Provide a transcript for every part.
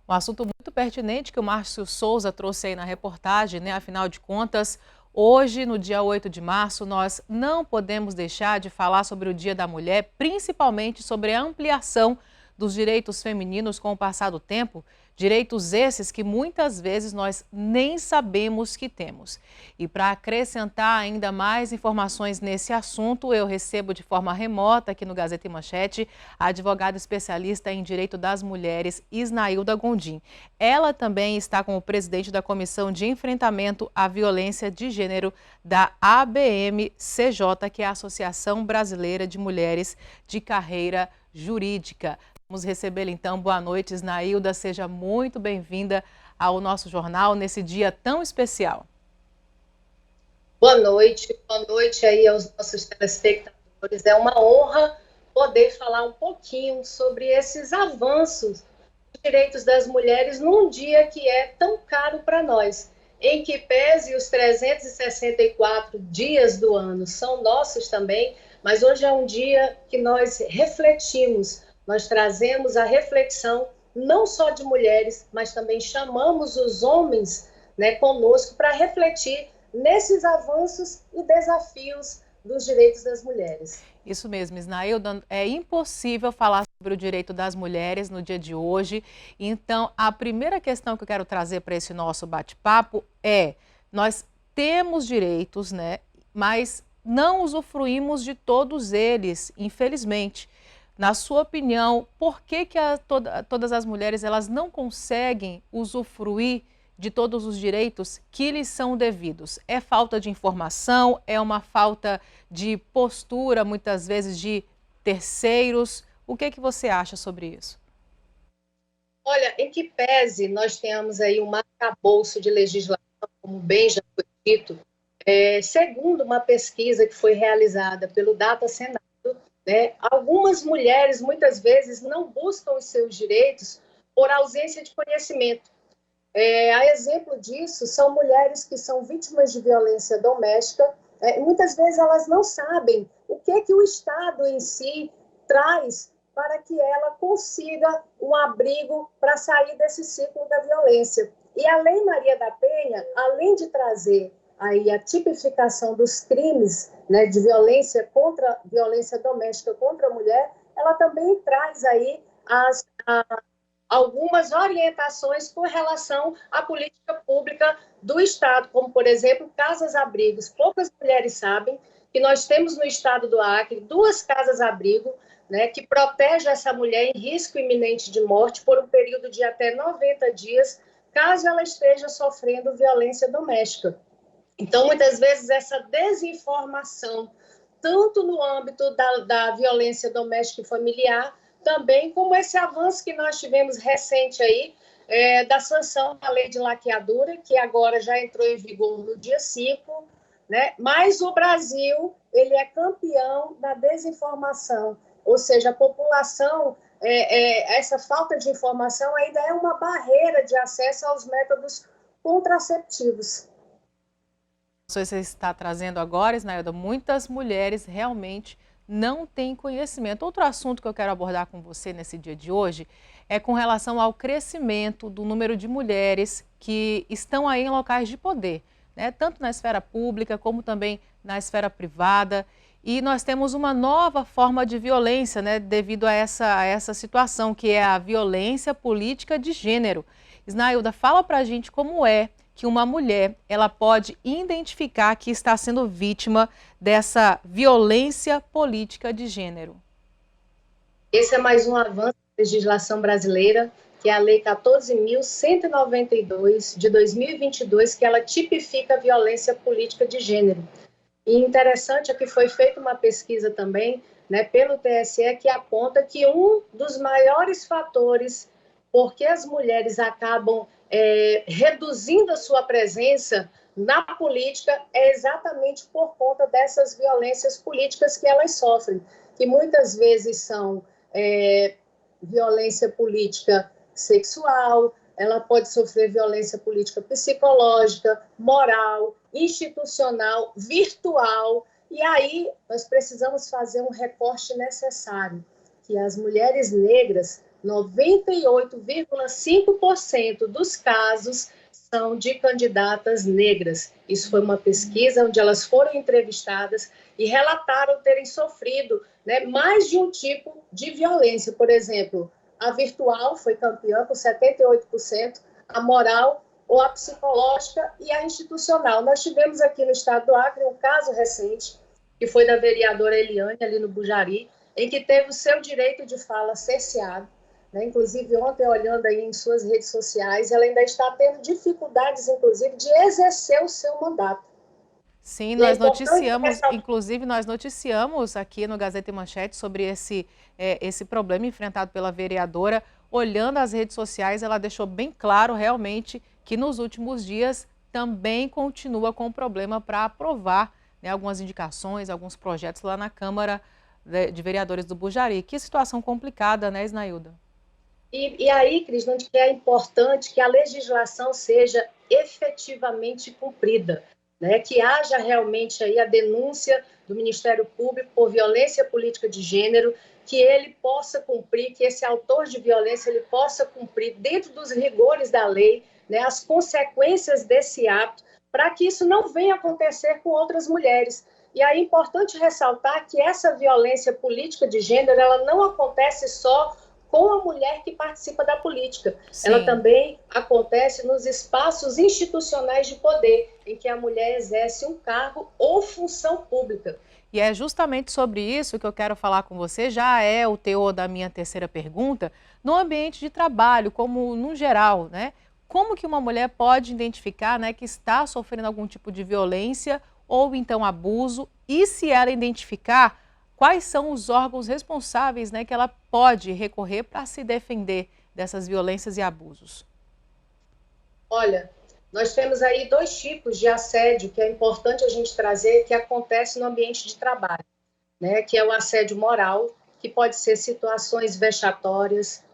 Um assunto muito pertinente que o Márcio Souza trouxe aí na reportagem, né? Afinal de contas, hoje, no dia 8 de março, nós não podemos deixar de falar sobre o Dia da Mulher, principalmente sobre a ampliação dos direitos femininos com o passar do tempo, direitos esses que muitas vezes nós nem sabemos que temos. E para acrescentar ainda mais informações nesse assunto, eu recebo de forma remota aqui no Gazeta e Manchete a advogada especialista em direito das mulheres, Isnailda Gondim. Ela também está como presidente da Comissão de Enfrentamento à Violência de Gênero da ABM-CJ, que é a Associação Brasileira de Mulheres de Carreira Jurídica. Vamos recebê-la então. Boa noite, Isnailda. Seja muito bem-vinda ao nosso jornal nesse dia tão especial. Boa noite aí aos nossos telespectadores. É uma honra poder falar um pouquinho sobre esses avanços dos direitos das mulheres num dia que é tão caro para nós, em que pese os 364 dias do ano são nossos também, mas hoje é um dia que nós refletimos, nós trazemos a reflexão não só de mulheres, mas também chamamos os homens, né, conosco para refletir nesses avanços e desafios dos direitos das mulheres. Isso mesmo, Isnailda, é impossível falar sobre o direito das mulheres no dia de hoje. Então, a primeira questão que eu quero trazer para esse nosso bate-papo é: nós temos direitos, né, mas não usufruímos de todos eles, infelizmente. Na sua opinião, por que todas as mulheres elas não conseguem usufruir de todos os direitos que lhes são devidos? É falta de informação? É uma falta de postura, muitas vezes, de terceiros? O que você acha sobre isso? Olha, em que pese nós tenhamos aí um arcabouço de legislação, como bem já foi dito, segundo uma pesquisa que foi realizada pelo Data Senado, né, algumas mulheres, muitas vezes, não buscam os seus direitos por ausência de conhecimento. A exemplo disso, são mulheres que são vítimas de violência doméstica, e muitas vezes elas não sabem o que o Estado em si traz para que ela consiga um abrigo para sair desse ciclo da violência. E a Lei Maria da Penha, além de trazer aí a tipificação dos crimes, né, de violência doméstica contra a mulher, ela também traz aí algumas orientações com relação à política pública do Estado, como, por exemplo, casas-abrigos. Poucas mulheres sabem que nós temos no estado do Acre 2 casas-abrigo, né, que protegem essa mulher em risco iminente de morte por um período de até 90 dias, caso ela esteja sofrendo violência doméstica. Então, muitas vezes, essa desinformação, tanto no âmbito da violência doméstica e familiar, também como esse avanço que nós tivemos recente aí, da sanção da lei de laqueadura, que agora já entrou em vigor no dia 5, né? Mas o Brasil, ele é campeão da desinformação, ou seja, a população, essa falta de informação ainda é uma barreira de acesso aos métodos contraceptivos. Você está trazendo agora, Isnailda, muitas mulheres realmente não têm conhecimento. Outro assunto que eu quero abordar com você nesse dia de hoje é com relação ao crescimento do número de mulheres que estão aí em locais de poder, né? Tanto na esfera pública como também na esfera privada. E nós temos uma nova forma de violência, né, devido a essa situação, que é a violência política de gênero. Isnailda, fala pra gente como é que uma mulher ela pode identificar que está sendo vítima dessa violência política de gênero. Esse é mais um avanço da legislação brasileira, que é a Lei 14.192, de 2022, que ela tipifica a violência política de gênero. E interessante é que foi feita uma pesquisa também, né, pelo TSE, que aponta que um dos maiores fatores por que as mulheres acabam reduzindo a sua presença na política é exatamente por conta dessas violências políticas que elas sofrem, que muitas vezes são violência política sexual, ela pode sofrer violência política psicológica, moral, institucional, virtual, e aí nós precisamos fazer um recorte necessário, que as mulheres negras 98,5% dos casos são de candidatas negras. Isso foi uma pesquisa onde elas foram entrevistadas e relataram terem sofrido, né, mais de um tipo de violência. Por exemplo, a virtual foi campeã com 78%, a moral ou a psicológica e a institucional. Nós tivemos aqui no estado do Acre um caso recente, que foi da vereadora Eliane, ali no Bujari, em que teve o seu direito de fala cerceado. Inclusive, ontem, olhando aí em suas redes sociais, ela ainda está tendo dificuldades, inclusive, de exercer o seu mandato. Sim, nós noticiamos, inclusive nós noticiamos aqui no Gazeta e Manchete sobre esse problema enfrentado pela vereadora. Olhando as redes sociais, ela deixou bem claro realmente que nos últimos dias também continua com o problema para aprovar, né, algumas indicações, alguns projetos lá na Câmara de Vereadores do Bujari. Que situação complicada, né, Isnailda? E aí, Cris, onde é importante que a legislação seja efetivamente cumprida, né? Que haja realmente aí a denúncia do Ministério Público por violência política de gênero, que ele possa cumprir, que esse autor de violência ele possa cumprir dentro dos rigores da lei, né, as consequências desse ato, para que isso não venha acontecer com outras mulheres. E aí é importante ressaltar que essa violência política de gênero ela não acontece só com a mulher que participa da política. Sim. Ela também acontece nos espaços institucionais de poder, em que a mulher exerce um cargo ou função pública. E é justamente sobre isso que eu quero falar com você, já é o teor da minha terceira pergunta, no ambiente de trabalho, como no geral, né? Como que uma mulher pode identificar, né, que está sofrendo algum tipo de violência ou então abuso, e se ela identificar, quais são os órgãos responsáveis, né, que ela pode recorrer para se defender dessas violências e abusos? Olha, nós temos aí dois tipos de assédio que é importante a gente trazer, que acontece no ambiente de trabalho, né, que é o assédio moral, que pode ser situações vexatórias,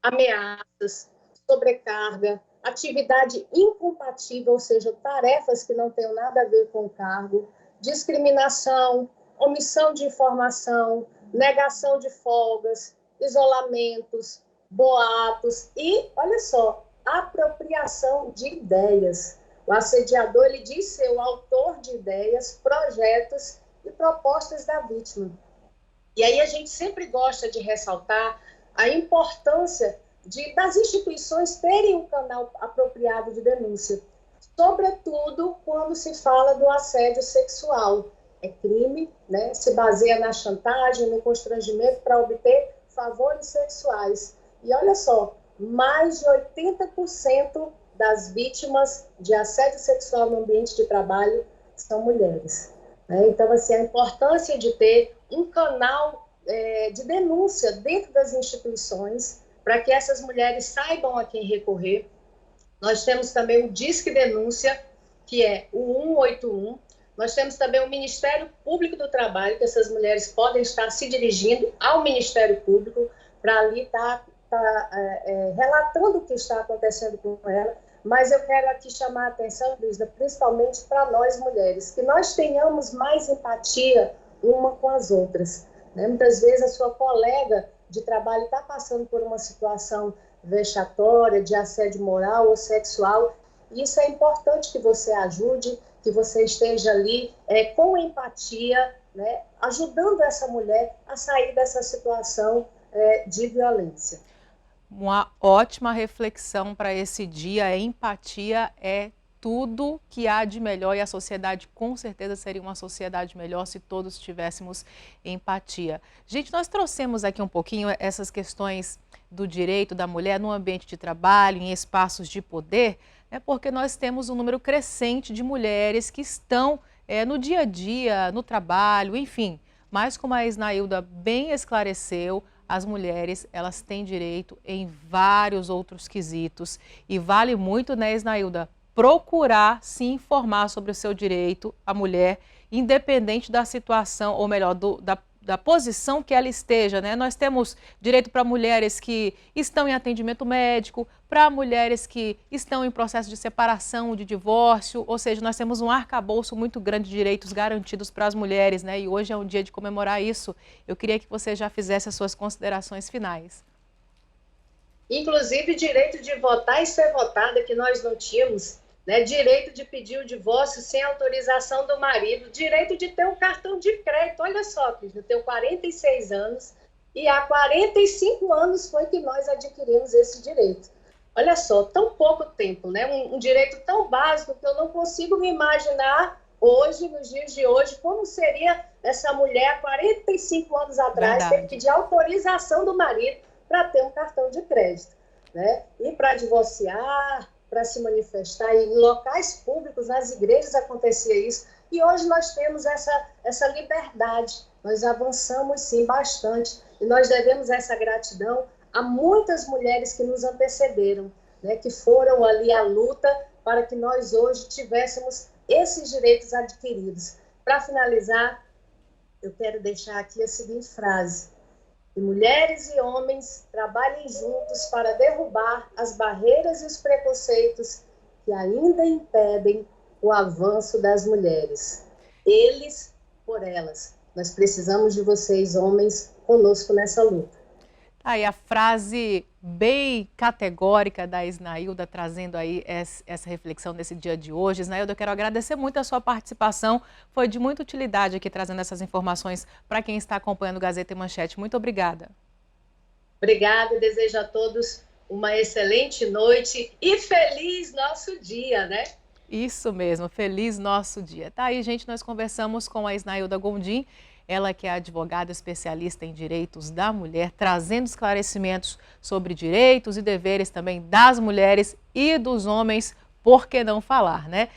ameaças, sobrecarga, atividade incompatível, ou seja, tarefas que não tenham nada a ver com o cargo, discriminação, omissão de informação, negação de folgas, isolamentos, boatos e, olha só, apropriação de ideias. O assediador ele diz ser o autor de ideias, projetos e propostas da vítima. E aí a gente sempre gosta de ressaltar a importância das instituições terem um canal apropriado de denúncia, sobretudo quando se fala do assédio sexual. É crime, né? Se baseia na chantagem, no constrangimento para obter favores sexuais. E olha só, mais de 80% das vítimas de assédio sexual no ambiente de trabalho são mulheres. Né? Então, assim, a importância de ter um canal de denúncia dentro das instituições para que essas mulheres saibam a quem recorrer. Nós temos também o Disque Denúncia, que é o 181. Nós temos também o Ministério Público do Trabalho, que essas mulheres podem estar se dirigindo ao Ministério Público para ali estar relatando o que está acontecendo com ela. Mas eu quero aqui chamar a atenção, Luísa, principalmente para nós mulheres, que nós tenhamos mais empatia uma com as outras. Né? Muitas vezes a sua colega de trabalho está passando por uma situação vexatória, de assédio moral ou sexual, e isso é importante que você ajude, que você esteja ali com empatia, né, ajudando essa mulher a sair dessa situação de violência. Uma ótima reflexão para esse dia. A empatia é tudo que há de melhor e a sociedade com certeza seria uma sociedade melhor se todos tivéssemos empatia. Gente, nós trouxemos aqui um pouquinho essas questões do direito da mulher no ambiente de trabalho, em espaços de poder, né, porque nós temos um número crescente de mulheres que estão no dia a dia, no trabalho, enfim. Mas como a Isnailda bem esclareceu, as mulheres, elas têm direito em vários outros quesitos e vale muito, né, Isnailda, procurar se informar sobre o seu direito, a mulher, independente da situação, ou melhor, da posição que ela esteja, né? Nós temos direito para mulheres que estão em atendimento médico, para mulheres que estão em processo de separação, de divórcio, ou seja, nós temos um arcabouço muito grande de direitos garantidos para as mulheres, né? E hoje é um dia de comemorar isso. Eu queria que você já fizesse as suas considerações finais. inclusive direito de votar e ser votada, que nós não tínhamos, né? Direito de pedir o divórcio sem autorização do marido, direito de ter um cartão de crédito. Olha só, Cris, eu tenho 46 anos e há 45 anos foi que nós adquirimos esse direito. Olha só, tão pouco tempo, né? Um direito tão básico que eu não consigo me imaginar hoje, nos dias de hoje, como seria essa mulher 45 anos atrás ter que pedir autorização do marido para ter um cartão de crédito, né? E para divorciar, para se manifestar em locais públicos, nas igrejas acontecia isso. E hoje nós temos essa liberdade, nós avançamos sim bastante e nós devemos essa gratidão a muitas mulheres que nos antecederam, né? Que foram ali à luta para que nós hoje tivéssemos esses direitos adquiridos. Para finalizar, eu quero deixar aqui a seguinte frase: que mulheres e homens trabalhem juntos para derrubar as barreiras e os preconceitos que ainda impedem o avanço das mulheres. Eles por elas. Nós precisamos de vocês, homens, conosco nessa luta. Aí a frase bem categórica da Isnailda, trazendo aí essa reflexão nesse dia de hoje. Isnailda, eu quero agradecer muito a sua participação. Foi de muita utilidade aqui trazendo essas informações para quem está acompanhando Gazeta e Manchete. Muito obrigada. Obrigada, desejo a todos uma excelente noite e feliz nosso dia, né? Isso mesmo, feliz nosso dia. Tá aí, gente, nós conversamos com a Isnailda Gondim. Ela que é advogada especialista em direitos da mulher, trazendo esclarecimentos sobre direitos e deveres também das mulheres e dos homens, por que não falar, né?